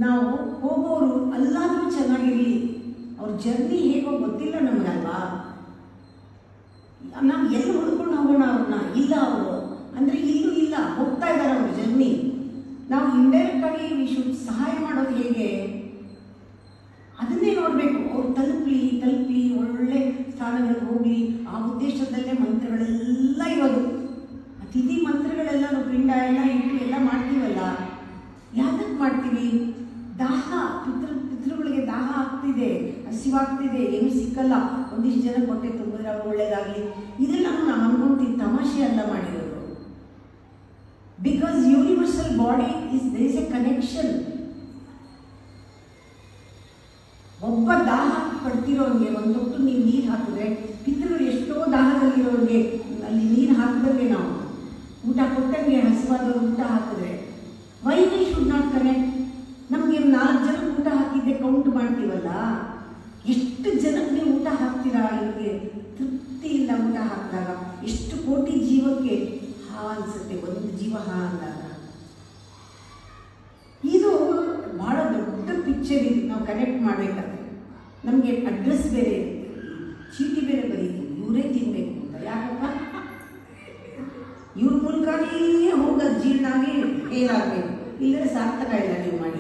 ನಾವು ಹೋಗೋರು ಅಲ್ಲಾದರೂ ಚೆನ್ನಾಗಿರಲಿ, ಅವ್ರ ಜರ್ನಿ ಹೇಗೋ ಗೊತ್ತಿಲ್ಲ ನಮಗಲ್ವಾ. ನಾವು ಎಲ್ಲಿ ಹುಡ್ಕೊಂಡು ಹೋಗೋಣ ಅವ್ರನ್ನ, ಇಲ್ಲ ಅವರು ಅಂದರೆ ಇಲ್ಲೂ ಇಲ್ಲ, ಹೋಗ್ತಾ ಇದ್ದಾರೆ ಅವ್ರ ಜರ್ನಿ. ನಾವು ಇಂಡೈರೆಕ್ಟಾಗಿ ಶುಡ್ ಸಹಾಯ ಮಾಡೋದು ಹೇಗೆ ಅದನ್ನೇ ನೋಡಬೇಕು. ಅವ್ರು ತಲುಪಲಿ ಒಳ್ಳೆ ಸ್ಥಾನಗಳಿಗೆ ಹೋಗಲಿ, ಆ ಉದ್ದೇಶದಲ್ಲೇ ಮಂತ್ರಗಳೆಲ್ಲ ಇರೋದು. ತಿಥಿ ಮಂತ್ರಗಳೆಲ್ಲ ನಾವು ಪಿಂಡ ಎಲ್ಲ ಇಟ್ಟು ಎಲ್ಲ ಮಾಡ್ತೀವಲ್ಲ, ಯಾತಕ್ಕೆ ಮಾಡ್ತೀವಿ? ದಾಹ, ಪಿತೃಗಳಿಗೆ ದಾಹ ಆಗ್ತಿದೆ, ಹಸಿವಾಗ್ತಿದೆ, ಏನು ಸಿಕ್ಕಲ್ಲ, ಒಂದಿಷ್ಟು ಜನ ಹೊಟ್ಟೆ ತುಂಬಿದ್ರೆ ಅವ್ರು ಒಳ್ಳೇದಾಗಲಿ, ಇದೆಲ್ಲ ನಾವು ಅನ್ಕೊಂತೀವಿ. ತಮಾಷೆ ಅಲ್ಲ ಮಾಡಿರೋದು. Because universal body there is a connection. ಒಬ್ಬ ದಾಹ ಪಡ್ತಿರೋಂಗೆ ಒಂದು ತೊಟ್ಟು ನೀವು ನೀರು ಹಾಕಿದ್ರೆ, ಪಿತೃಗಳು ಎಷ್ಟೋ ದಾಹದಲ್ಲಿರೋರಿಗೆ ಅಲ್ಲಿ ನೀರು ಹಾಕಿದಂಗೆ, ನಾವು ಊಟ ಕೊಟ್ಟಂಗೆ ಹಸಿವಾದವ್ರು ಊಟ ಹಾಕಿದ್ರೆ, why we should not connect? ನಮಗೆ 4 ಜನಕ್ಕೆ ಊಟ ಹಾಕಿದ್ದೆ ಕೌಂಟ್ ಮಾಡ್ತೀವಲ್ಲ, ಎಷ್ಟು ಜನಕ್ಕೆ ನೀವು ಊಟ ಹಾಕ್ತೀರಾ? ಇವ್ರಿಗೆ ತೃಪ್ತಿಯಿಂದ ಊಟ ಹಾಕಿದಾಗ ಎಷ್ಟು ಕೋಟಿ ಜೀವಕ್ಕೆ ಹಾ ಅನಿಸುತ್ತೆ, ಒಂದು ಜೀವ ಹಾ ಅಂದಾಗ. ಇದು ಭಾಳ ದೊಡ್ಡ ಪಿಕ್ಚರ್. ಇದು ನಾವು ಕನೆಕ್ಟ್ ಮಾಡಬೇಕಾದ್ರೆ ನಮಗೆ ಅಡ್ರೆಸ್ ಬೇರೆ ಇರುತ್ತೆ, ಚೀಟಿ ಬೇರೆ ಬರೀತೀವಿ, ಇವರೇ ತಿನ್ನಬೇಕು ಅಂತ. ಯಾಕಪ್ಪ? ಇವ್ರ ಮೂಲಕನೇ ಹೋಗೋದು ಜೀರ್ಣ ಆಗಿ ಏನಾಗಬೇಕು, ಇಲ್ಲದ್ರೆ ಸಾರ್ಥಕ ಇಲ್ಲ ನೀವು ಮಾಡಿ.